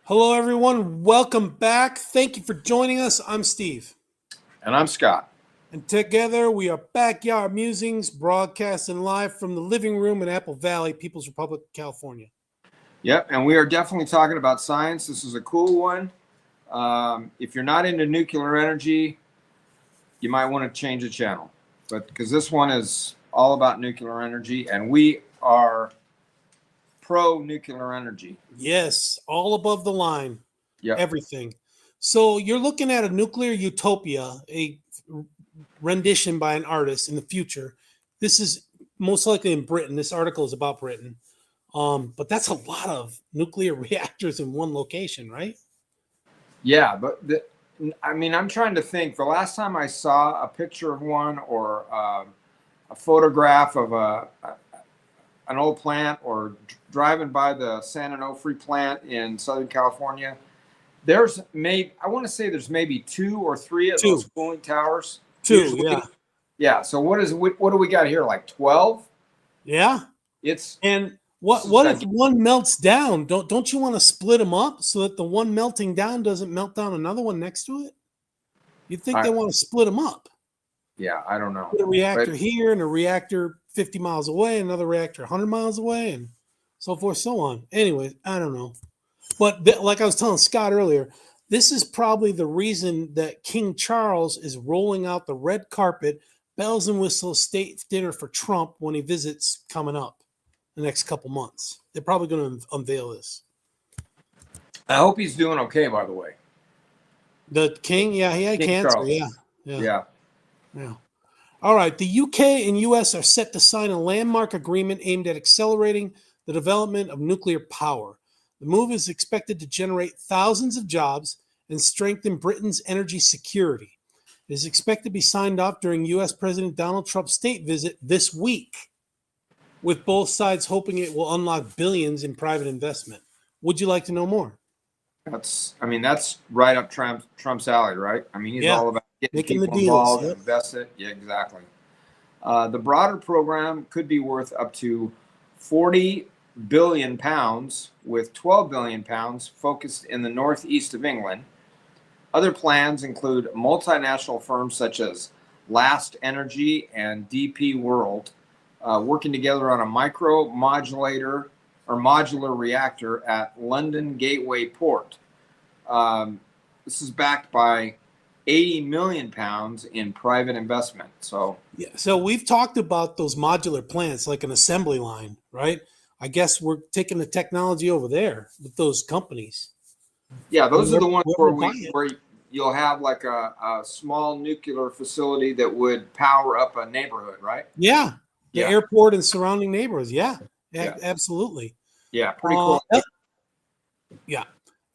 Hello, everyone. Welcome back. Thank you for joining us. I'm Steve. And I'm Scott. And together we are Backyard Musings, broadcasting live from the living room in Apple Valley, People's Republic of California. Yep, and we are definitely talking about science. This is a cool one. If you're not into nuclear energy, you might want to change the channel. But because this one is all about nuclear energy, and we are pro nuclear energy. Yes, all above the line. Yep. Everything. So you're looking at a nuclear utopia, a rendition by an artist in the future. This is most likely in Britain. This article is about Britain. But that's a lot of nuclear reactors in one location, right? Yeah, but I'm trying to think. The last time I saw a picture of one or a photograph of an old plant or driving by the San Onofre plant in Southern California, there's maybe there's maybe two or three of those cooling towers. Two, usually. Yeah. Yeah. So what do we got here? Like 12? Yeah. What if one melts down? Don't you want to split them up so that the one melting down doesn't melt down another one next to it? You'd think they want to split them up. Yeah, I don't know. Put a reactor here and a reactor 50 miles away, another reactor 100 miles away, and so forth, so on. Anyway, I don't know. But like I was telling Scott earlier, this is probably the reason that King Charles is rolling out the red carpet, bells and whistles, state dinner for Trump when he visits coming up the next couple months. They're probably going to unveil this. I hope he's doing okay, by the way. The king? Yeah, he had cancer. Yeah. All right. The UK and US are set to sign a landmark agreement aimed at accelerating the development of nuclear power. The move is expected to generate thousands of jobs and strengthen Britain's energy security. It is expected to be signed off during US President Donald Trump's state visit this week, with both sides hoping it will unlock billions in private investment. Would you like to know more? That's right up Trump's alley, right? I mean, he's all about getting people involved, invest it. Yeah, exactly. The broader program could be worth up to £40 billion, with £12 billion focused in the northeast of England. Other plans include multinational firms such as Last Energy and DP World working together on a modular reactor at London Gateway Port. This is backed by £80 million in private investment. So we've talked about those modular plants like an assembly line, right? I guess we're taking the technology over there with those companies. Yeah, those are the ones where you'll have like a small nuclear facility that would power up a neighborhood, right? Yeah. The airport and surrounding neighborhoods. Yeah. Absolutely. Yeah, pretty cool.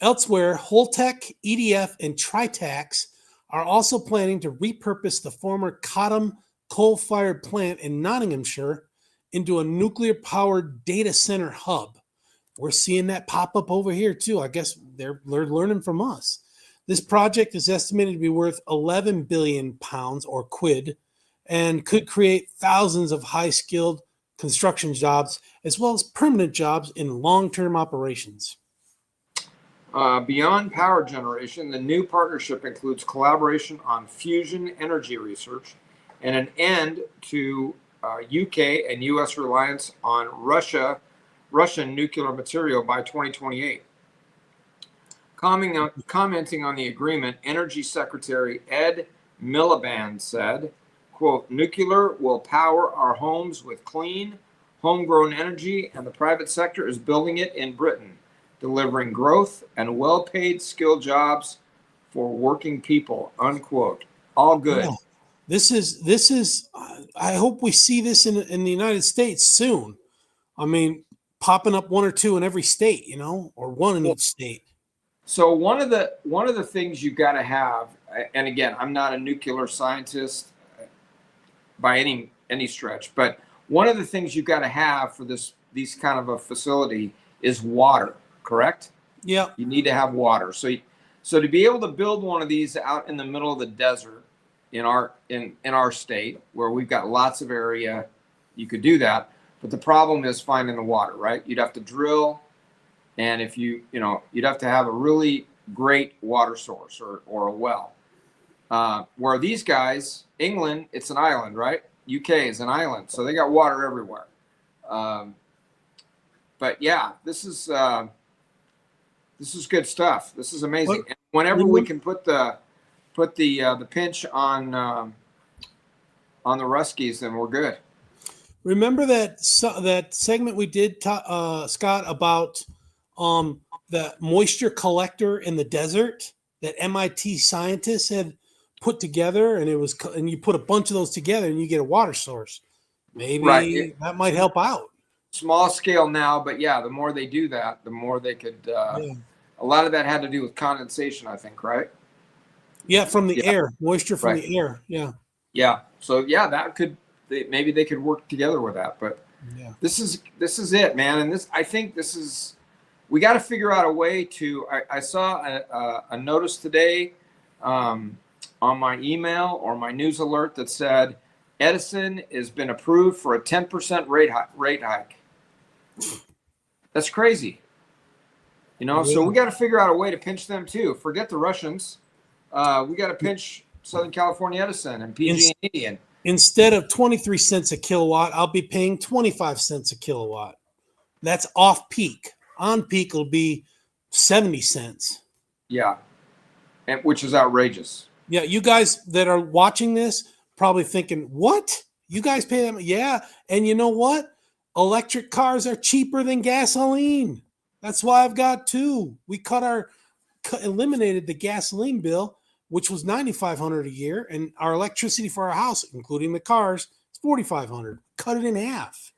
Elsewhere, Holtec, EDF, and Tritax are also planning to repurpose the former Cottam coal-fired plant in Nottinghamshire into a nuclear-powered data center hub. We're seeing that pop up over here too. I guess they're learning from us. This project is estimated to be worth £11 billion or quid and could create thousands of high-skilled construction jobs as well as permanent jobs in long-term operations. Beyond power generation, the new partnership includes collaboration on fusion energy research and an end to UK and US reliance on Russian nuclear material by 2028. Commenting on the agreement, Energy Secretary Ed Miliband said, quote, "Nuclear will power our homes with clean, homegrown energy, and the private sector is building it in Britain, delivering growth and well-paid skilled jobs for working people," unquote. All good. Yeah. This is. I hope we see this in the United States soon. I mean, popping up one or two in every state, or one in each state. So one of the things you got to have, and again, I'm not a nuclear scientist by any stretch, but one of the things you got to have for these kind of a facility is water. Correct? Yeah. You need to have water. So to be able to build one of these out in the middle of the desert in our state where we've got lots of area, you could do that. But the problem is finding the water, right? You'd have to drill And if you'd have to have a really great water source or a well. Where these guys, England, it's an island, right? UK is an island, so they got water everywhere. But yeah, this is good stuff. This is amazing. And whenever we can put the pinch on the Ruskies, then we're good. Remember that segment we did, Scott, about the moisture collector in the desert that MIT scientists had put together, and you put a bunch of those together and you get a water source. Maybe that might help out. Small scale now, but yeah, the more they do that, the more they could. A lot of that had to do with condensation, I think, right? Yeah, from the air, moisture from the air. Yeah. Yeah. So yeah, that could maybe they could work together with that. But this is it, man. And I think we got to figure out a way to. I saw a notice today on my email or my news alert that said Edison has been approved for a 10% rate hike. That's crazy. So we got to figure out a way to pinch them too. Forget the Russians. We got to pinch Southern California Edison and PG&E. And instead of 23 cents a kilowatt, I'll be paying 25 cents a kilowatt. That's off peak. On peak, it'll be 70 cents. Yeah, and which is outrageous. Yeah, you guys that are watching this probably thinking, what? You guys pay them? Yeah, and you know what? Electric cars are cheaper than gasoline. That's why I've got two. We eliminated the gasoline bill, which was $9,500 a year, and our electricity for our house, including the cars, is $4,500. Cut it in half.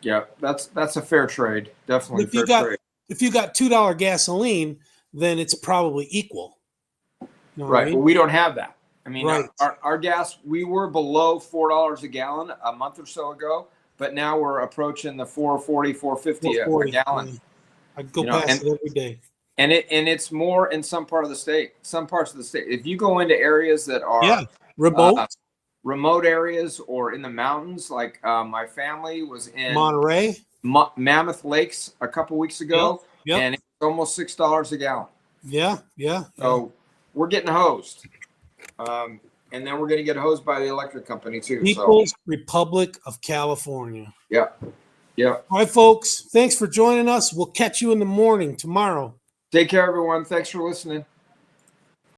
Yeah, that's a fair trade. Definitely fair trade. If you got $2 gasoline, then it's probably equal. Right, but we don't have that. I mean, our gas, we were below $4 a gallon a month or so ago, but now we're approaching the $4.40, $4.50 a gallon. Yeah. I go past it every day. And it's more in some parts of the state. If you go into areas that are remote areas or in the mountains, like my family was in Monterey, Mammoth Lakes a couple weeks ago, and it's almost $6 a gallon. Yeah. So we're getting hosed. And then we're going to get hosed by the electric company too. People's Republic of California. Yeah. All right, folks. Thanks for joining us. We'll catch you in the morning tomorrow. Take care, everyone. Thanks for listening.